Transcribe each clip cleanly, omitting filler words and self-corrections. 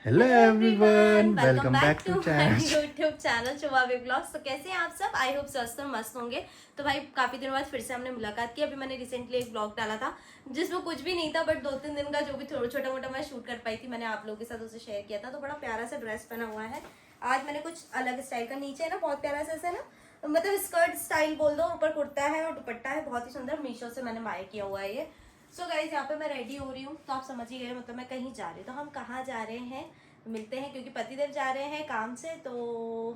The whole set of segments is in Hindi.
Hello everyone, welcome back to YouTube channel Shubha vlogs. तो कैसे हैं आप सब? आई होप स्वस्थ और मस्त होंगे। तो भाई काफी दिनों बाद फिर से हमने मुलाकात की। अभी मैंने रिसेंटली एक ब्लॉग डाला था जिसमें कुछ भी नहीं था, बट 2-3 दिन का जो भी छोटा मोटा मैं शूट कर पाई थी मैंने आप लोगों के साथ उसे शेयर किया था। तो बड़ा प्यारा सा ड्रेस पहना हुआ है। आज मैंने कुछ अलग स्टाइल का, नीचे है ना बहुत प्यारा सा ऐसा ना, मतलब स्कर्ट स्टाइल बोल दो, ऊपर कुर्ता है और दुपट्टा है, बहुत ही सुंदर। मीशो से मैंने बाय किया हुआ है ये। सो गाइस, यहाँ पे मैं रेडी हो रही हूँ तो आप समझ ही गए, मतलब मैं कहीं जा रही हूँ। तो हम कहाँ जा रहे हैं मिलते हैं, क्योंकि पतिदेव जा रहे हैं काम से, तो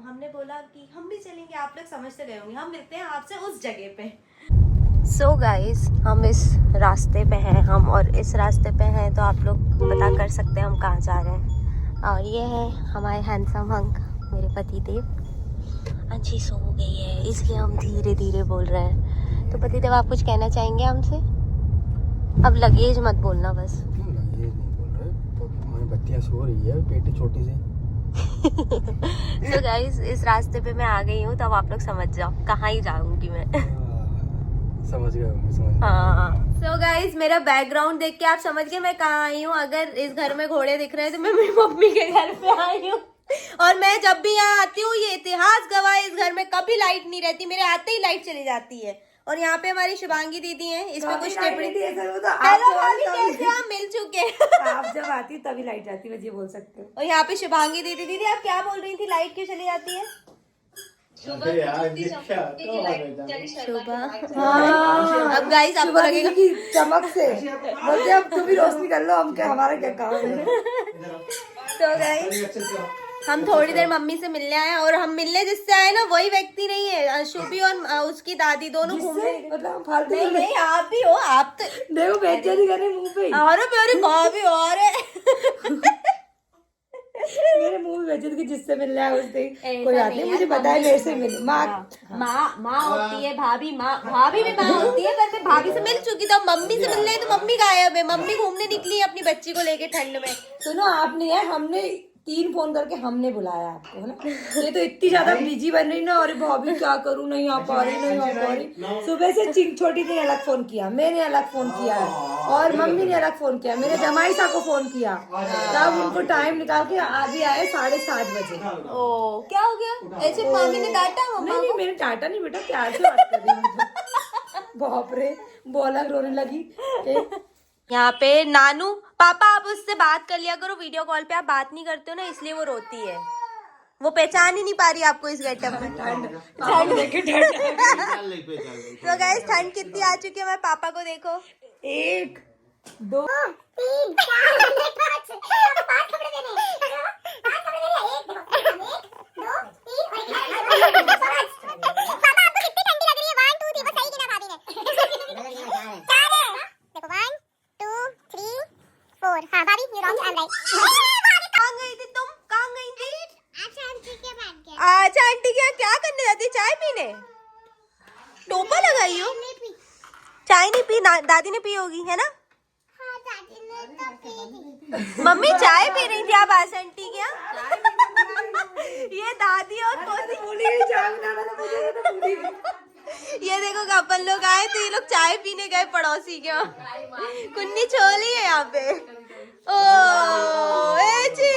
हमने बोला कि हम भी चलेंगे। आप लोग समझते गए होंगे, हम मिलते हैं आपसे उस जगह पे। सो गाइस, हम इस रास्ते पे हैं, हम और इस रास्ते पे हैं, तो आप लोग पता कर सकते हैं हम कहाँ जा रहे हैं। और ये है हमारे हैंडसम हंक, मेरे पतिदेव। अंशी सो गई है इसलिए हम धीरे धीरे बोल रहे हैं। तो पतिदेव, आप कुछ कहना चाहेंगे हमसे? अब लगेज मत बोलना बस। लगेज नहीं बोल रहे, हमारी बच्चियां सो रही है पेटी छोटी सी। तो गाइस, इस रास्ते पे मैं आ गई हूँ, तो अब आप लोग समझ जाओ कहाँ ही जाऊंगी मैं। समझ गए होंगे, समझ गए। हाँ। सो गाइस, मेरा बैकग्राउंड देख के आप समझ गए मैं कहाँ आई हूँ। अगर इस घर में घोड़े दिख रहे हैं तो मैं मेरी मम्मी के घर पे आई हूँ। और मैं जब भी यहाँ आती हूँ, ये इतिहास गवाह है, इस घर में कभी लाइट नहीं रहती, मेरे आते ही लाइट चली जाती है। और यहाँ पे हमारी शुभांगी दीदी हैं, इसमें कुछ टिप्पणी। हेलो भाभी, कैसे आप? मिल चुके आप जब आती है तभी लाइट जाती है, बस ये बोल सकते हो। और यहाँ पे शुभांगी दीदी। दीदी आप क्या बोल रही थी, लाइट क्यों चली जाती है? हाँ, अब गाइस आपको शुभा लगेगा दीदी की चमक से बोलते अब तुम ही रोशनी कर लो, हम क्या, हमारा क्या काम है। तो गाइस, हम थोड़ी देर मम्मी से मिलने आए, और हम मिलने जिससे आए ना वही व्यक्ति नहीं है। शुभी और उसकी दादी दोनों घूमने। मतलब फालतू नहीं नहीं, आप भी हो, आप तो देखो बेइज्जती कर रहे मुंह पे ही। अरे मेरी भाभी और है। मेरे मुंह में बेइज्जती की, जिससे मिलना है उससे कोई बात नहीं, मुझे पता है मेरे से मिल माँ माँ होती है, भाभी भाभी भी माँ होती है। पर मैं भाभी से मिल चुकी, तो मम्मी से मिल रही, तो मम्मी गायब है। मम्मी घूमने निकली है अपनी बच्ची को लेके ठंड में। सुनो, आप नहीं है, हमने 3 फोन करके हमने बुलाया आपको, है ना। ये तो इतनी ज्यादा बिजी बन रही ना, और भाभी क्या करूं, नहीं आ पा रही। सुबह से छोटी ने अलग फोन किया, मैंने अलग फोन किया, और मम्मी ने अलग फोन किया, मेरे जमाई साहब को फोन किया, तब उनको टाइम निकाल के अभी आए 7:30 बजे। ओ, क्या हो गया? ऐसे मामी ने डांटा मम्मा नहीं, मैंने डांटा नहीं बेटा, प्यार से बात कर रही हूँ। बाप रे, बोला रोने लगी। यहाँ पे नानू पापा, आप उससे बात कर लिया करो वीडियो कॉल पे। आप बात नहीं करते हो ना, इसलिए वो रोती है। वो पहचान ही नहीं पा रही आपको इस गेटअप में। ठंड देखे तो गाइस, ठंड कितनी आ चुकी है, हमारे पापा को देखो। 1 2 3 4 5 हाँ भाभी, you wrong, I am right. कहाँ गई थी तुम? कहाँ गई थी? अच्छा, आंटी के यहाँ क्या करने जाती है? चाय पीने? टोपा लगाई हो? चाय नहीं पी, दादी ने पी होगी, है ना? मम्मी चाय पी रही थी आप आज आंटी के यहाँ? ये दादी और ये देखो कि अपन लोग आए तो ये लोग चाय पीने गए पड़ोसी के यहाँ। कुन्नी छोली है यहाँ पे। ओ जी।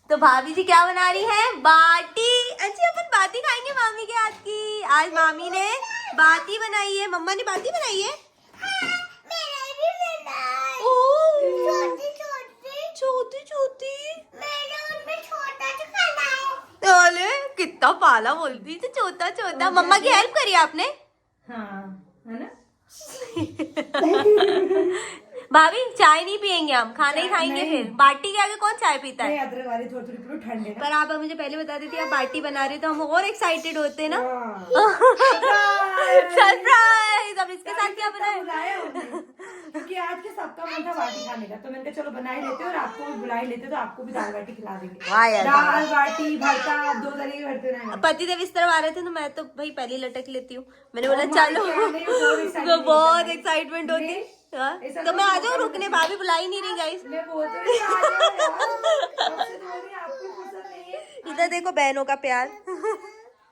तो भाभी जी क्या बना रही है? बाटी। अच्छी, अपन बाटी खाएंगे मामी के हाथ की। आज मामी ने बाटी बनाई है। मम्मा ने बाटी बनाई है। छोटी छोटी, अरे कितना पाला बोलती थी, छोटा छोटा। मम्मा की हेल्प करी आपने? हाँ, है ना। भाभी चाय नहीं पियेंगे हम, खाना ही खाएंगे फिर। बाटी के आगे कौन चाय पीता है? अदरक वाली थोड़ी थोड़ी ठंडे ना। पर आप मुझे पहले बता देती आप बाटी बना रही, तो हम और एक्साइटेड होते ना। सरप्राइज। अब इसके साथ क्या बनाए? क्योंकि आज के सबका मन था बाटी खाने का, तो मैंने कहा चलो बना ही लेते और आपको भी बुला ही लेते, तो आपको भी दाल बाटी खिला देंगे। दाल बाटी भरता, 2 तरह के भरते रहे। पति देव इस तरह आ रहे थे, तो मैं तो भाई पहले लटक लेती हूँ। मैंने बोला चलो, बहुत एक्साइटमेंट होती। तो मैं आ जाऊँ रुकने? भाभी बुला ही नहीं रही गाइस। इधर देखो बहनों का प्यार।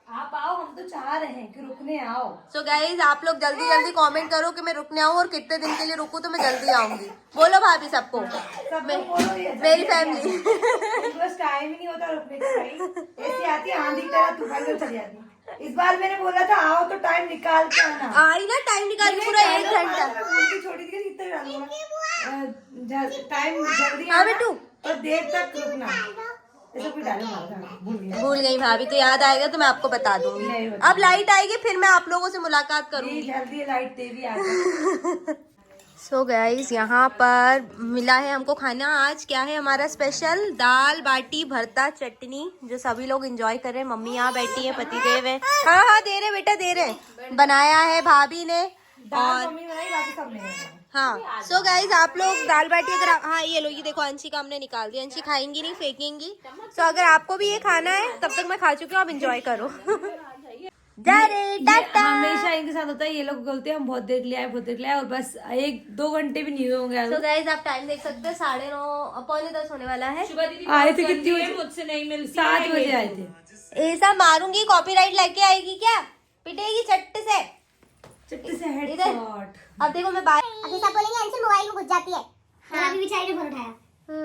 आप आओ, हम तो चाह रहे हैं कि रुकने आओ। सो गाइज आप लोग जल्दी जल्दी कमेंट करो कि मैं रुकने आऊँ और कितने दिन के लिए रुकूं तो मैं जल्दी आऊंगी। बोलो भाभी सबको, मेरी फैमिली। बस टाइम ही नहीं होता रुकने का भाई। ऐसी आती है आंधी की तरह, तूफान में चली जाती है। इस बार मैंने बोला था आओ तो टाइम निकाल के आना। आई ना टाइम निकाल के पूरा 1 घंटा। छोटी थी कितने टाइम जल्दी हाँ बेटू, और देर तक रुकना। ऐसा कोई डायलॉग मारा भूल गया। भूल गई भाभी, तो याद आएगा तो मैं आपको बता दूंगी। नहीं बता। अब लाइट आएगी फिर मैं आप लोगों से मुलाकात करूंगी। जल्दी लाइट देवी आ जाए। सो गाइस यहाँ पर मिला है हमको खाना। आज क्या है हमारा स्पेशल, दाल बाटी भरता चटनी, जो सभी लोग एंजॉय कर रहे हैं। मम्मी यहाँ बैठी है, पति देव है। हाँ हाँ दे रहे बेटा दे रहे। बनाया है भाभी ने और मम्मी बनाई, बाकी सब नहीं बनाई। हाँ। सो गाइज आप लोग दाल बाटी अगर हाँ ये लो, ये देखो अंशी का हमने निकाल दिया। अंशी खाएंगी नहीं, फेंकेंगी। सो अगर आपको भी ये खाना है तब तक मैं खा चुकी हूँ, आप एंजॉय करो। जा रे टाटा। हमेशा इनके साथ होता है, ये लोग बोलते हैं हम बहुत देर ले आए, बहुत देर ले आए, और बस 1-2 घंटे भी नहीं होंगे। सो गाइज आप टाइम देख सकते हैं, 9:30 पौने 10 होने वाला है। आए थे कितनी बजे? मुझसे नहीं मिलती। 7 बजे आए थे। ऐसा मारूंगी, कॉपीराइट लेके आएगी क्या, पिटेगी चट्ट से। चट्टी से हेड इधर। शॉट। अब देखो मैं बाहर अभी सब बोलेंगे अंशु मोबाइल में घुस जाती है। हाँ अभी बेचारी ने फोन उठाया,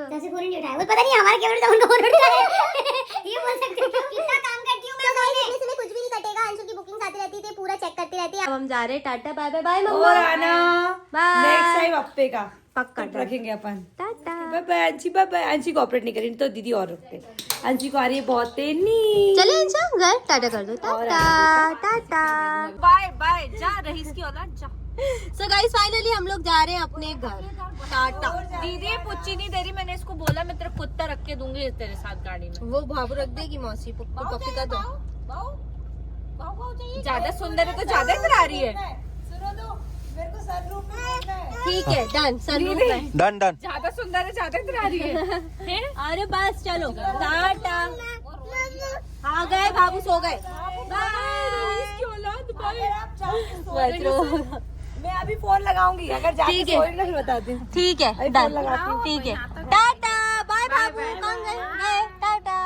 जैसे फोन नहीं उठाया, वो पता नहीं हमारे कैमरे से उनका फोन उठाया। ये बोल सकते हैं कितना काम करती हूँ मैं। तो इसमें कुछ भी नहीं कटेगा, अंशु की बुकिंग आती रहती थी, पूरा चेक करती रहती है। अब हम जा रहे हैं, टाटा बाय बाय बाय और आना बाय। नेक्स्ट टाइम अप्पे का पक्का ट्रिप रखेंगे अपन। टाटा बाय बाय अंशी, बाय बाय। अंशी कोऑपरेट नहीं करी तो दीदी और रखते। अंशी को आ रही है बहुत तेनी। चले अंशा घर, टाटा कर दो। Tata tata bye bye. जा रही इसकी औलाद जा। सो गाइस फाइनली हम लोग जा रहे हैं अपने घर। टाटा। दीदी पुच्ची नहीं दे रही, मैंने इसको बोला मैं तेरा कुत्ता रख के दूंगी तेरे साथ गाड़ी में। वो भाभू रख देगी मौसी, पप्पी का दो। ज्यादा सुंदर है तो ज्यादा इतना रही है। सुनो दो, मेरे को सनरूफ में है। ठीक है डन, सनरूफ में डन डन। ज्यादा सुंदर है, ज्यादा इतना रही है। अरे बस चलो टाटा। आ गए भाभू, सो गए। मैं अभी फोन लगाऊंगी, अगर जाके ठीक है। सोएंगे ना फिर बताती हूँ। ठीक है अभी डन, फोन लगाती हूँ। ठीक है टाटा बाय भाभू। कौन गए? टाटा।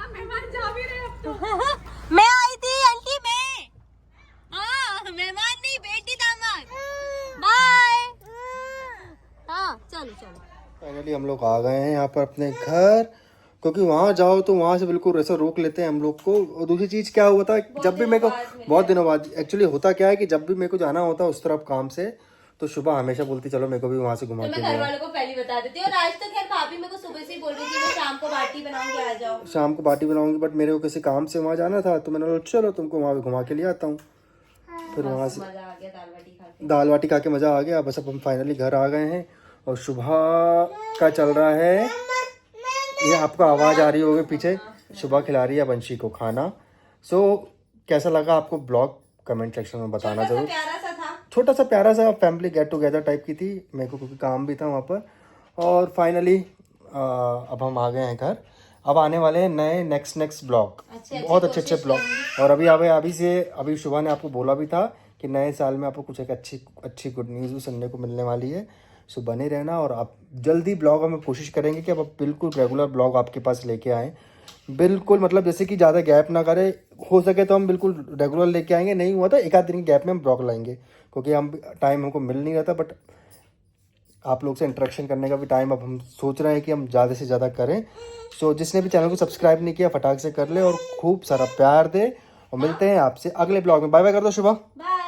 मेहमान जा भी रहे अब तो। मैं आई थी आंटी, मैं मेहमान नहीं, बेटी दामाद। बाय। हाँ चलो चलो। फाइनली हम लोग आ गए हैं यहाँ पर अपने घर, क्योंकि वहाँ जाओ तो वहाँ से बिल्कुल ऐसा रोक लेते हैं हम लोग को। और दूसरी चीज़ क्या हुआ था, जब भी मेरे को बहुत दिनों बाद एक्चुअली होता क्या है कि जब भी मेरे को जाना होता है उस तरफ काम से, तो शुभा हमेशा बोलती चलो मेरे को भी वहाँ से घुमा तो के मैं घर ले। वालों को पहले बता देती हूँ। और आज तो खैर भाभी मेरे को सुबह से ही बोल रही थी मैं शाम को बाटी बनाऊंगी, आ जाओ। शाम को बाटी बनाऊंगी, बट मेरे को किसी काम से वहाँ जाना था, तो मैंने बोला चलो तुमको वहाँ पे घुमा के ले आता हूँ। फिर वहाँ से मजा आ गया दाल बाटी खा के। दाल बाटी खा के मज़ा आ गया। बस अब हम फाइनली घर आ गए हैं और सुबह का चल रहा है, ये आपको आवाज़ आ रही होगी पीछे, सुबह खिला रही है बंशी को खाना। सो कैसा लगा आपको ब्लॉग, कमेंट सेक्शन में बताना जरूर। प्यारा सा था, छोटा सा प्यारा सा फैमिली गेट टुगेदर टाइप की थी, मेरे को क्योंकि काम भी था वहाँ पर। और फाइनली अब हम आ गए हैं घर। अब आने वाले हैं नए नेक्स्ट ब्लॉग, बहुत अच्छे ब्लॉग। और अभी सुबह ने आपको बोला भी था कि नए साल में आपको कुछ एक अच्छी गुड न्यूज़ भी सुनने को मिलने वाली है। सो बने रहना, और आप जल्दी ब्लॉग हमें कोशिश करेंगे कि अब बिल्कुल रेगुलर ब्लॉग आपके पास लेके आएँ। बिल्कुल मतलब जैसे कि ज़्यादा गैप ना करें, हो सके तो हम बिल्कुल रेगुलर लेके आएंगे, नहीं हुआ तो एक आध दिन के गैप में हम ब्लॉग लाएंगे, क्योंकि हम टाइम हमको मिल नहीं रहता। बट आप लोग से इंटरेक्शन करने का भी टाइम अब हम सोच रहे हैं कि हम ज़्यादा से ज़्यादा करें। सो जिसने भी चैनल को सब्सक्राइब नहीं किया फटाक से कर ले और खूब सारा प्यार दे। और मिलते हैं आपसे अगले ब्लॉग में। बाय बाय कर दो शुभा। बाय।